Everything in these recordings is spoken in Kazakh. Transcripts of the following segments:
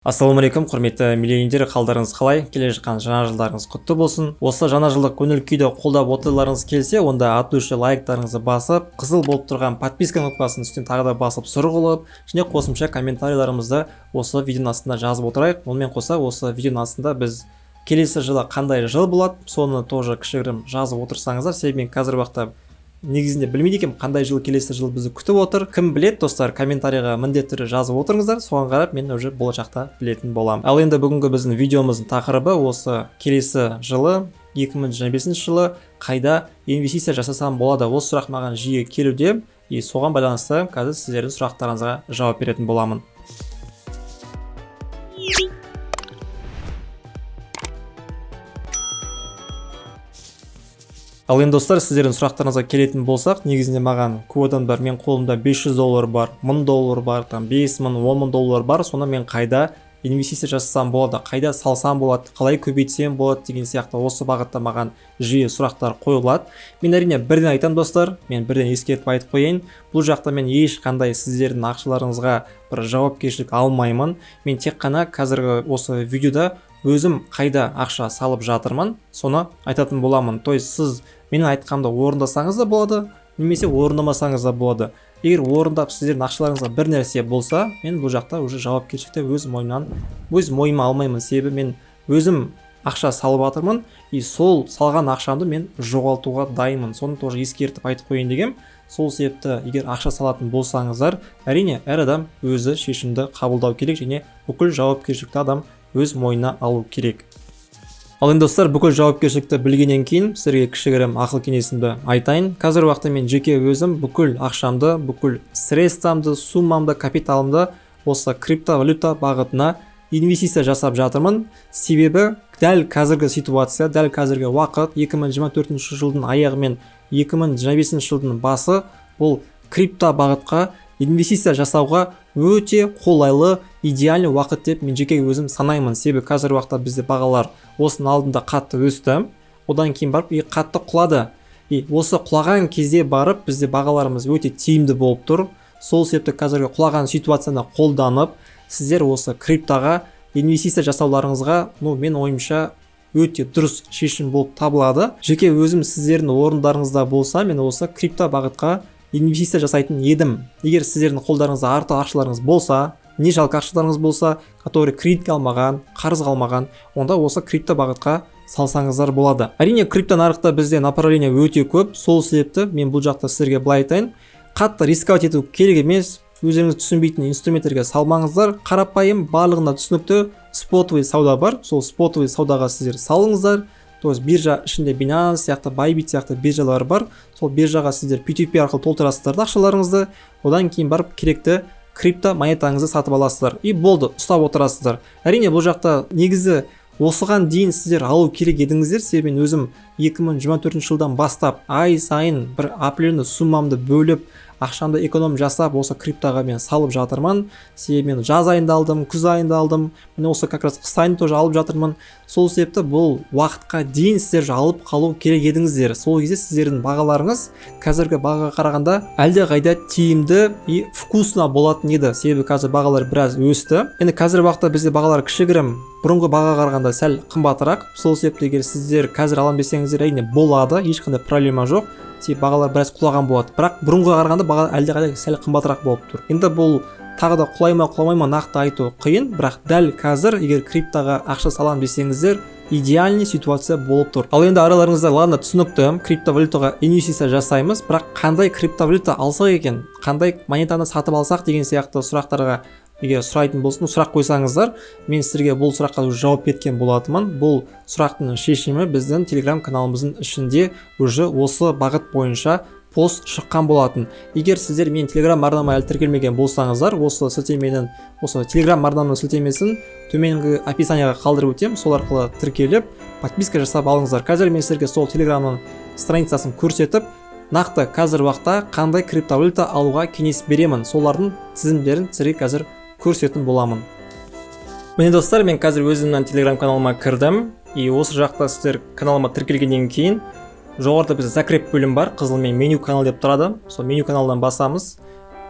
Ассалаумағалейкум, құрметті миллионер, қалдарыңыз қалай? Келе жатқан жаңа жылдарыңыз құтты болсын. Осы жаңа жылдық көңіл күйді қолдап отыруларыңыз келсе, онда ат үш лайктарыңызды басып, қызыл болып тұрған подписка кнопкасын үстінен тағы да басып сұрғылып, және қосымша комментарийларымызды осы видеоның астында жазып отырайық. Онымен қоса, осы видеоның астында біз келесі жылы қандай жыл болады, соны тоже кішігірім жазып отырсаңыздар, себебі мен қазір уақытта негізінде білмейді екенмін қандай жыл келесі жыл бізді күтіп отыр. Кім білет, достар, комментарийға міндетті түрде жазып отырыңыздар, соған қарап мен уже болашақта білетін боламын. Ал енді бүгінгі біздің видеомыздың тақырыбы осы келесі жылы 2025 жылы қайда инвестиция жасасам болады. Осы сұрақ маған жиі келуде, и соған байланысты қазір сіздердің сұрақтарыңызға жауап беретін боламын. Ал енді достар, сіздердің сұрақтарыңызға келетін болсақ, негізінде маған көп адамдар, мен қолымда $500 бар, $1000 бар, там 5000, $10,000 бар, соны мен қайда инвестиция жасасам болады, қайда салсам болады, қалай көбейтсем болады деген сияқты осы бағытта маған жиі сұрақтар қойылады. Мен әрине бірден айтамын достар, мен бірден ескертіп айтып қояйын, бұл жақта мен ешқандай сіздердің ақшаларыңызға бір жауапкершілік алмаймын. Мен тек қана қазіргі осы видеода өзім қайда ақша салып жатырмын, соны айтатын боламын. То есть сіз менің айтқанымды орындасаңыз да болады, немесе орындамасаңыз да болады. Егер орындап сіздердің ақшаларыңызға бір нәрсе болса, мен бұл жақта уже жауапкершілікті өз мойныма алмаймын. Себебі мен өзім ақша салып жатырмын, и сол салған ақшамды мен жоғалтуға дайынмын. Соны тоже ескертіп айтып қойын дегем. Сол себепті егер ақша салатын болсаңыздар, әрине әр адам өзі шешімді қабылдау керек, және бүкіл жауапкершілікті адам өз мойнына алу керек. Ал енді достар, бүкіл жауапкершілікті білгеннен кейін сіздерге кішігірім ақыл кеңесімді айтайын. Қазір уақытта мен жеке өзім бүкіл ақшамды, бүкіл средствамды, суммамды, капиталымды осы криптовалюта бағытына инвестиция жасап жатырмын. Себебі дәл қазіргі ситуация, дәл қазіргі уақыт 2024 жылдың аяғы мен 2025 жылдың басы бұл крипто бағытқа инвестиция жасауға өте қолайлы, идеальный уақыт деп мен жеке өзім санаймын. Себебі қазір уақытта бізде бағалар осының алдында қатты өсті, одан кейін барып қатты құлады. И осы құлаған кезде барып бізде бағаларымыз өте тиімді болып тұр. Сол себепті қазіргі құлаған ситуацияны қолданып, сіздер осы криптоға инвестиция жасауларыңызға, мен ойымша өте дұрыс шешім болып табылады. Жеке өзім сіздердің орындарыңызда болса, мен осы крипто бағытқа инвестиция жасайтын едім. Егер сіздердің қолдарыңызда артық ақшаларыңыз болса, не жалко ақшаларыңыз болса, который кредитке алмаған, қарыз қалмаған, онда осы крипто бағытқа салсаңыздар болады. Әрине крипто нарықта бізде направление өте көп, сол себепті мен бұл жақта сіздерге былай айтайын, қатты рисковать ету керек емес, өздеріңіз түсінбейтін инструменттерге салмаңыздар. Қарапайым, барлығына түсінікті спотовый сауда бар, сол спотовый саудаға сіздер салыңыздар. То есть биржа ішінде Binance сияқты, Bybit сияқты биржалар бар. Сол биржаға сіздер P2P арқылы толтырасыздар ақшаларыңызды, одан кейін барып керекті крипто монетаңызды сатып аласыздар. И болды, ұстап отырасыздар. Әрине бұл жақта негізі осыған дейін сіздер алу керек едіңіздер, себебі мен өзім 2024 жылдан бастап ай сайын бір определенный суммамды бөліп, ақшамды эконом жасап, осы криптоға мен салып жатырмын. Себебі мен жаз айында алдым, күз айында алдым, мен осы как раз қыс айында тоже алып жатырмын. Сол себепті бұл уақытқа дейін сіздер алып қалу керек едіңіздер. Сол кезде сіздердің бағаларыңыз қазіргі бағаға қарағанда әлде қайда тиімді и вкусно болатын еді. Себебі қазір бағалар біраз өсті. Енді қазір уақытта бізде бағалар кішігірім бұрынғы бағаға қарағанда сәл қымбатырақ. Сол себепті егер сіздер қазір алам десеңіздер, әрине болады, ешқандай проблема жоқ. Себебі бағалар біраз құлаған болады. Бірақ бұрынғыға қарағанда баға әлде қайда сәл қымбатырақ болып тұр. Енді бұл тағы да құламай ма нақты айту қиын, бірақ дәл қазір егер криптоға ақша салам десеңіздер, идеальный ситуация болып тұр. Ал енді араларыңызда ладно түсінікті, криптовалютаға инвестиция жасаймыз, бірақ қандай криптовалюта алсақ екен, қандай монетаны сатып алсақ деген сияқты сұрақтарға егер сұрайтын болсын, сұрақ қойсаңыздар, мен сіздерге бұл сұраққа жауап берген болатынмын. Бұл сұрақтың шешімі біздің Telegram каналымыздың ішінде уже осы бағыт бойынша пост шыққан болатын. Егер сіздер мен Telegram арнама әлі тіркелмеген болсаңыздар, осы сілтеменің, осы Telegram арнамның сілтемесін төменгі описанияға қалдырып өтем, сол арқылы тіркеліп, подписка жасап алыңыздар. Қазір мен сіздерге сол Telegramның страницасын көрсетіп, нақты қазір уақытта қандай криптовалюта алуға кеңес беремін. Солардың тізімдерін сіздерге қазір көрсететін боламын. Міне достар, мен қазір өзімнің Telegram каналыма кірдім, и осы жақта сіздер каналыма тіркелгеннен кейін жоғарыда бізде закреп бөлім бар, қызылмен меню канал деп тұрады. Сол меню каналдан басамыз,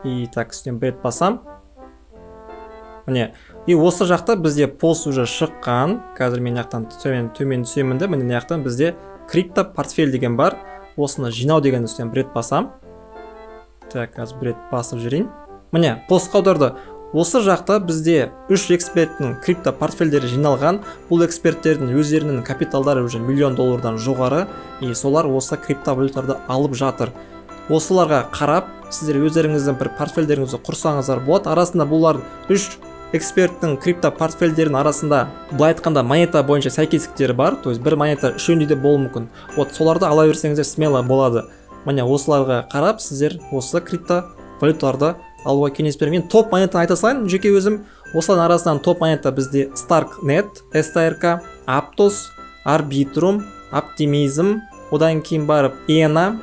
и так үстінен бір рет басам. Міне И осы жақта бізде пост уже шыққан. Қазір мен жақтан төмен түсемін де, міне жақтан бізде крипто портфель деген бар. Осыны жинау деген үстен бір рет басам. Так, қазір бір рет басып жүрейін. Міне, пост қаударды. Осы жақта бізде 3 эксперттің крипто портфельдері жиналған. Бұл эксперттердің өздерінің капиталдары уже $1 миллион жоғары. И солар осы криптовалюталарды алып жатыр. Осыларға қарап, сіздер өздеріңіздің бір портфельдеріңізді құрсаңыздар болады. Арасында бұлар 3 эксперттің крипто портфельдерінің арасында былай айтқанда монета бойынша сәйкестіктері бар. То есть бір монета үшеуінде де болуы мүмкін. Вот соларды ала берсеңіздер смело болады. Міне осыларға қарап, сіздер осы крипто валюталарды алуға кеңес беремін. Мен топ монетаны айта салайын, жеке өзім. Осылардың арасынан топ монета бізде Starknet, STRK, Aptos, Arbitrum, Optimism, одан кейін барып ENA.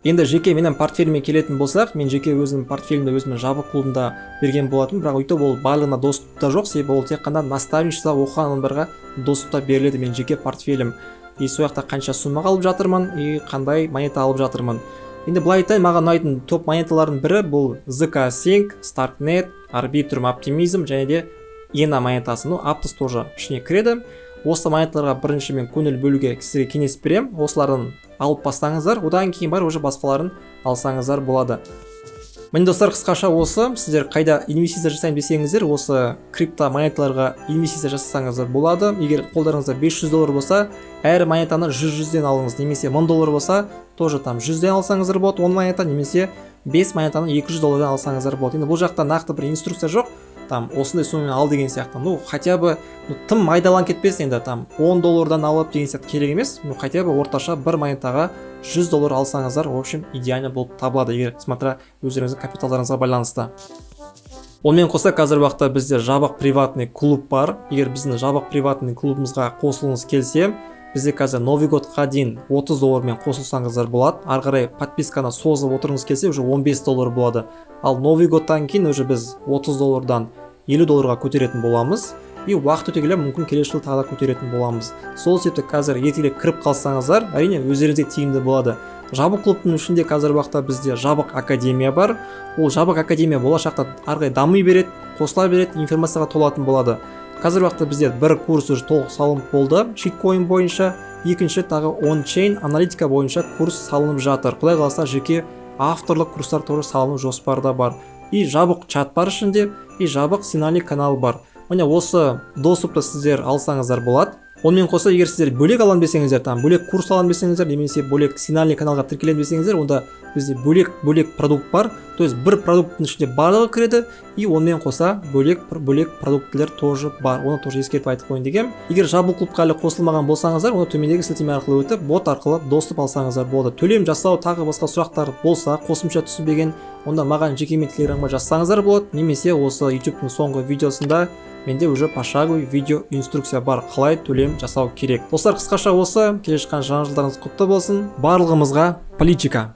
Енді жеке менің портфеліме келетін болсақ, мен жеке өзімнің портфелімді өзімнің жабық клубында берген болатын, бірақ өйтіп ол барлығына доступта жоқ, себебі ол тек қана наставничество оқыған адамдарға доступта беріледі мен жеке портфелім. И сол жақта қанша сумма алып жатырмын, и қандай монета алып жатырмын. Енді былай айтайын, маған ұнайтын топ монеталардың бірі бұл ZK Sync, Starknet, Arbitrum, Optimism және де ENA монетасы. Ну, Aptos тоже ішіне кіреді. Осы монеталарға бірінші мен көңіл бөлуге сізге кеңес берем. Осылардың алып бастаңыздар, одан кейін бар уже басқаларын алсаңыздар болады. Міне достар, қысқаша осы. Сіздер қайда инвестиция жасайын десеңіздер, осы крипто монеталарға инвестиция жасасаңыздар болады. Егер қолдарыңызда $500 болса, әр монетаны 100-100-ден алыңыз, немесе $1000 болса, тоже там 100-ден алсаңыздар болады, 10 монета, немесе 5 монетаны $200 алсаңыздар болады. Енді бұл жақта нақты бір инструкция жоқ. Там осындай суммамен ал деген сияқты. Ну, хотя бы тым майдалан кетпесін, енді там $10 алып деген сияқты керек емес. Ну, хотя бы орташа бір монетаға $100 алсаңыздар, в общем, идеально болып табылады, егер смотря өздеріңіздің капиталдарыңызға байланысты. Онымен қоса қазір уақытта бізде жабық приватный клуб бар. Егер біздің жабық приватный клубымызға қосылыңыз келсе, бізде қазір Новый годқа дейін $30 мен қосылсаңыздар болады. Ары қарай подписканы созып отырыңыз келсе, уже $15 болады. Ал Новый годтан кейін уже біз $30-дан $50-ға көтеретін боламыз. И уақыт өте келе мүмкін келесі жылы тағы да көтеретін боламыз. Сол себепті қазір ертерек кіріп қалсаңыздар, әрине өздеріңізге тиімді болады. Жабық клубтың ішінде қазір уақытта бізде жабық академия бар. Ол жабық академия болашақта ары қарай дами береді, қосыла береді, информацияға толатын болады. Қазір уақытта бізде бір курс уже толық салынып болды, шиткоин бойынша, екінші тағы ончейн аналитика бойынша курс салынып жатыр. Құдай қаласа жеке авторлық курстар тоже салыну жоспарда бар. И жабық чат бар ішінде, и жабық сценарий канал бар. Міне осы доступты сіздер алсаңыздар болады. Онымен қоса, егер сіздер бөлек алам десеңіздер, там бөлек курс алам десеңіздер, немесе бөлек сценарий каналға тіркелем десеңіздер, онда бізде бөлек продукт бар. То есть бір продукттың ішінде барлығы кіреді, и онымен қоса бөлек продукттер тоже бар. Оны тоже ескертіп айтып қойын дегем. Егер жабық клубқа әлі қосылмаған болсаңыздар, оны төмендегі сілтеме арқылы өтіп, бот арқылы доступ алсаңыздар болады. Төлем жасау, тағы басқа сұрақтар болса, қосымша түсінбеген, онда маған жекемен телеграмға жазсаңыздар болады, немесе осы YouTube-тың соңғы видеосында менде уже пошаговый видео инструкция бар, қалай төлем жасау керек. Достар, қысқаша осы. Келе жатқан жаңа жылдарыңыз құтты болсын. Барлығымызға политика.